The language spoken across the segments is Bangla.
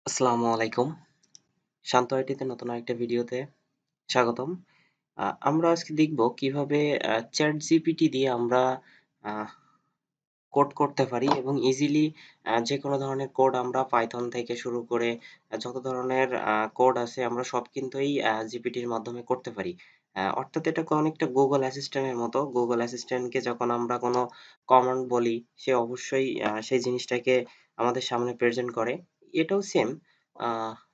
আসসালামু আলাইকুম। শান্ত আইটিতে নতুন আরেকটা ভিডিওতে স্বাগতম। আমরা আজকে দেখব কিভাবে ChatGPT দিয়ে আমরা আ কোড করতে পারি এবং ইজিলি যেকোনো ধরনের কোড আমরা পাইথন থেকে শুরু করে যত ধরনের কোড আছে আমরা সব কিন্তু এই জিপিটির মাধ্যমে করতে পারি। অর্থাৎ এটা অনেকটা Google অ্যাসিস্ট্যান্টের মতো। Google অ্যাসিস্ট্যান্টকে যখন আমরা কোনো কমান্ড বলি সে অবশ্যই সেই জিনিসটাকে আমাদের সামনে প্রেজেন্ট করে। এটাও সেম। আ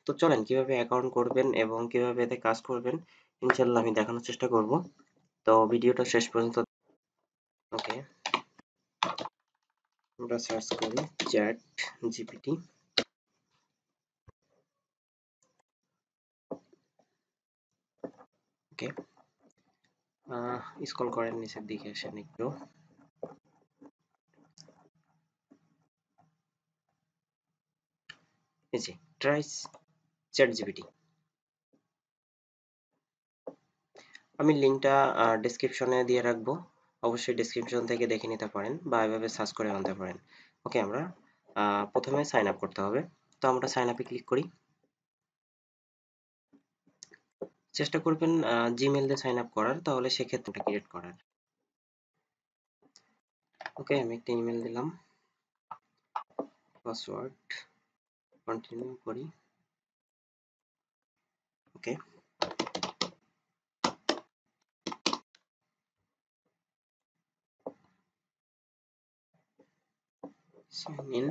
তো চলেন কিভাবে অ্যাকাউন্ট করবেন এবং কিভাবে এতে কাজ করবেন ইনশাআল্লাহ আমি দেখানোর চেষ্টা করব। তো ভিডিওটা শেষ পর্যন্ত ওকে। আমরা সার্চ করি চ্যাট জিপিটি। ওকে, স্ক্রল করেন নিচের দিকে আসেন একটু। এই যে ট্রাই চ্যাট জিপিটি। আমি লিঙ্কটা ডেসক্রিপশনে দিয়ে রাখবো। অবশ্যই ডেসক্রিপশন থেকে দেখে নিতে পারেন বা এভাবে সার্চ করে আনতে পারেন। ওকে, আমরা প্রথমে সাইন আপ করতে হবে। তো আমরা সাইন আপে ক্লিক করি। চেষ্টা করবেন জিমেল দিয়ে সাইন আপ করার, তাহলে সেক্ষেত্রে ক্রিয়েট করার। ওকে, আমি একটা ইমেল দিলাম, পাসওয়ার্ড কন্টিনিউ করি। ওকে, সাইন ইন।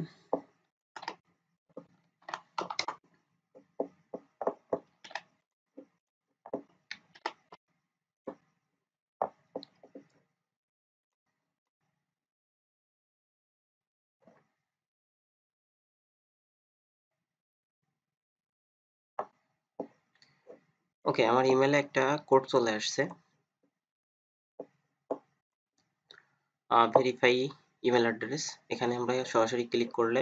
ওকে, আমার ইমেলে একটা কোড চলে আসছে। ভেরিফাই ইমেল অ্যাড্রেস, এখানে আমরা সরাসরি ক্লিক করলে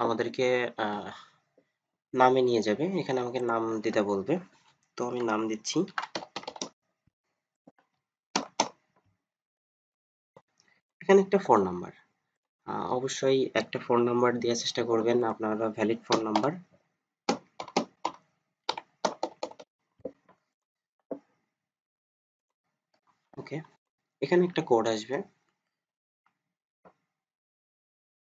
আমাদেরকে নামে নিয়ে যাবে। এখানে আমাকে নাম দিতে বলবে, তো আমি নাম দিচ্ছি। এখানে একটা ফোন নাম্বার, অবশ্যই একটা ফোন নাম্বার দেওয়ার চেষ্টা করবেন, আপনারা ভ্যালিড ফোন নাম্বার। ওকে, এখানে একটা কোড আসবে।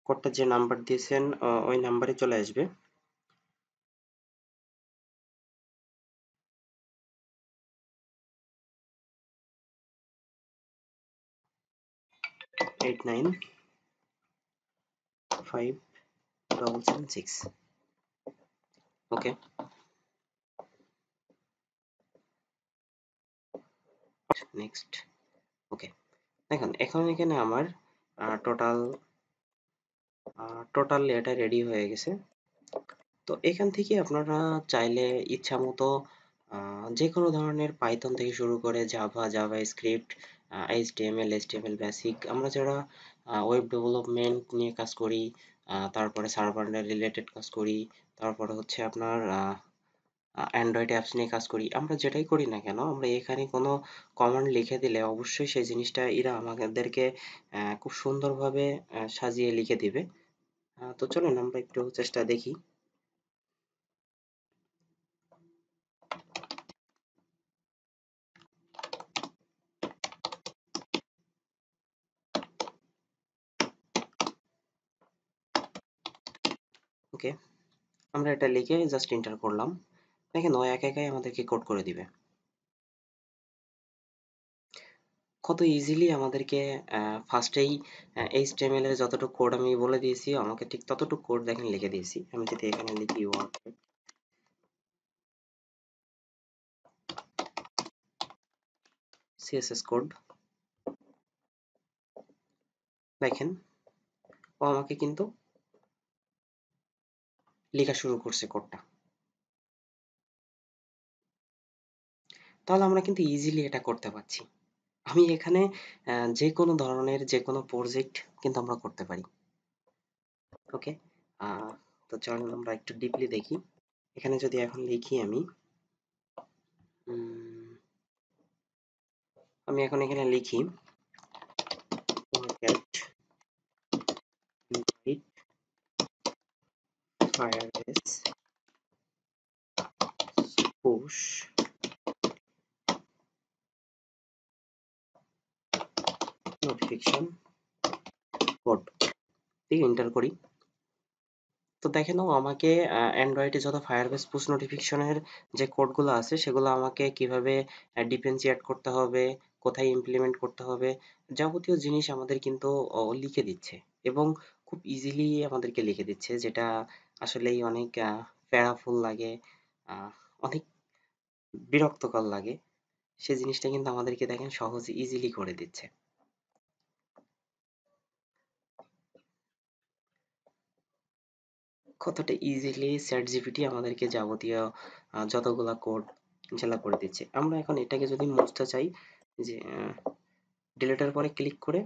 কোডটা যে নাম্বার দিয়েছেন ওই নাম্বারে চলে আসবে। Eight nine five double seven six. Okay, next. Okay, দেখুন এখন এখানে আমার টোটাল এটা রেডি হয়ে গেছে। তো এখান থেকে আপনারা চাইলে ইচ্ছামতো যে কোনো ধরনের পাইথন থেকে শুরু করে জাভা স্ক্রিপ্ট, এইচটিএমএল বেসিক, আমরা যারা ওয়েব ডেভেলপমেন্ট নিয়ে কাজ করি, তারপরে সার্ভার রিলেটেড কাজ করি, তারপরে হচ্ছে আপনার অ্যান্ড্রয়েড অ্যাপস নিয়ে কাজ করি, আমরা যেটাই করি না কেন আমরা এখানে কোনো কমান্ড লিখে দিলে অবশ্যই সেই জিনিসটা এরা আমাদেরকে খুব সুন্দরভাবে সাজিয়ে লিখে দিবে। তো চলুন আমরা একটু চেষ্টা দেখি। ওকে, আমরা এটা লিখে জাস্ট এন্টার করলাম। দেখেন ও একাই আমাদেরকে কোড করে দিবে। কত ইজিলি আমাদেরকে ফার্স্টেই এইচটিএমএল এর যতটুকু কোড আমি বলে দিয়েছি আমাকে ঠিক ততটুকু কোড দেখেন লিখে দিয়েছি। আমি যদি এখানে লিখি ওয়ার্ড সিএসএস কোড, দেখেন ও আমাকে কিন্তু লেখা শুরু করছে কোডটা। তাহলে আমরা কিন্তু ইজিলি এটা করতে পারছি। আমি এখানে যে কোনো ধরনের যে কোনো প্রজেক্ট কিন্তু আমরা করতে পারি। ওকে, তো চলুন আমরা একটু ডিপলি দেখি। এখানে যদি এখন লিখি আমি এখন এখানে লিখি forget invite firebase push notification code দিয়ে এন্টার করি। তো দেখে নাও আমাকে অ্যান্ড্রয়েডে যত ফায়ারবেস পুশ নোটিফিকেশনের যে কোডগুলো আছে সেগুলো আমাকে কিভাবে ডিফারেন্সিয়েট করতে হবে, কোথায় ইমপ্লিমেন্ট করতে হবে, যাবতীয় জিনিস আমাদের কিন্তু লিখে দিচ্ছে এবং খুব ইজিলি আমাদেরকে লিখে দিচ্ছে, যেটা আসলেই অনেক প্যারাফুল লাগে, আহ, অনেক বিরক্তকর লাগে। সে জিনিসটা কিন্তু আমাদেরকে দেখেন সহজে ইজিলি করে দিচ্ছে। কতটা ইজিলি চ্যাট জিপিটি আমাদেরকে যাবতীয় যতগুলা কোড জেলা করে দিচ্ছে। আমরা এখন এটাকে যদি মুছতে চাই, যে ডিলেটের পরে ক্লিক করে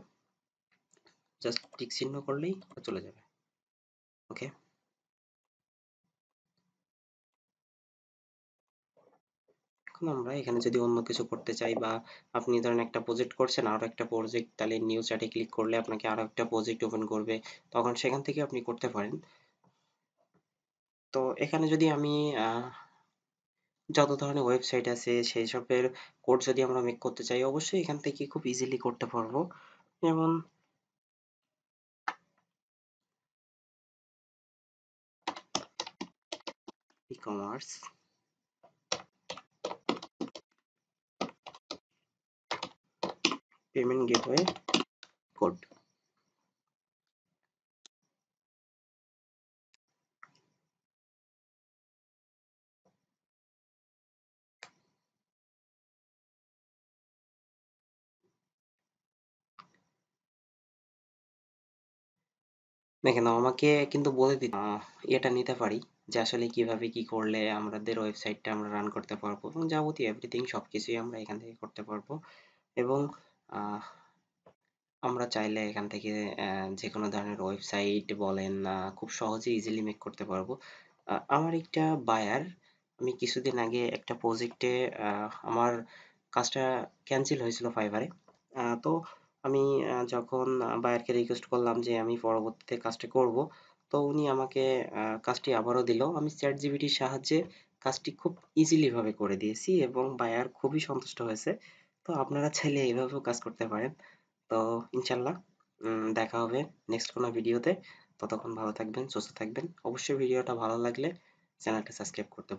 জাস্ট টিক চিহ্ন করলেই চলে যাবে। ওকে, এখন আমরা এখানে যদি অন্য কিছু করতে চাই, বা আপনি ধরেন একটা প্রজেক্ট করছেন, আরো একটা প্রজেক্ট, তাহলে নিউ চ্যাটে ক্লিক করলে আপনাকে আরো একটা প্রজেক্ট ওপেন করবে, তখন সেখান থেকে আপনি করতে পারেন। তো এখানে যদি আমি যত ধরনের ওয়েবসাইট আছে সেই সবের কোড যদি আমরা মেক করতে চাই, অবশ্যই এখান থেকে খুব ইজিলি করতে পারবো। যেমন ই-কমার্স পেমেন্ট গেটওয়ে কোড। দেখেন আমাকে কিন্তু বলে দিতে এটা নিতে পারি, যে আসলে কিভাবে কি করলে আমাদের ওয়েবসাইটটা আমরা রান করতে পারবো, এবং যাবতীয় এভরিথিং সবকিছুই আমরা এখান থেকে করতে পারবো। এবং আহ, আমরা চাইলে এখান থেকে যে কোনো ধরনের ওয়েবসাইট বলেন খুব সহজে ইজিলি মেক করতে পারবো। আমার একটা বায়ার, আমি কিছুদিন আগে একটা প্রজেক্টে আমার কাজটা ক্যান্সেল হয়েছিল ফাইবারে। তো আমি যখন বায়ারকে রিকোয়েস্ট করলাম যে আমি পরবর্তীতে কাজটা করব, তো উনি আমাকে কাজটি আবারও দিল। আমি চ্যাট জিপিটির সাহায্যে কাজটি খুব ইজিলি ভাবে করে দিয়েছি এবং বায়ার খুবই সন্তুষ্ট হয়েছে। তো আপনারা চাইলে এইভাবেও কাজ করতে পারেন। তো ইনশাল্লাহ দেখা হবে নেক্সট কোনো ভিডিওতে। ততক্ষণ ভালো থাকবেন, সুস্থ থাকবেন। অবশ্যই ভিডিওটা ভালো লাগলে চ্যানেলটা সাবস্ক্রাইব করতে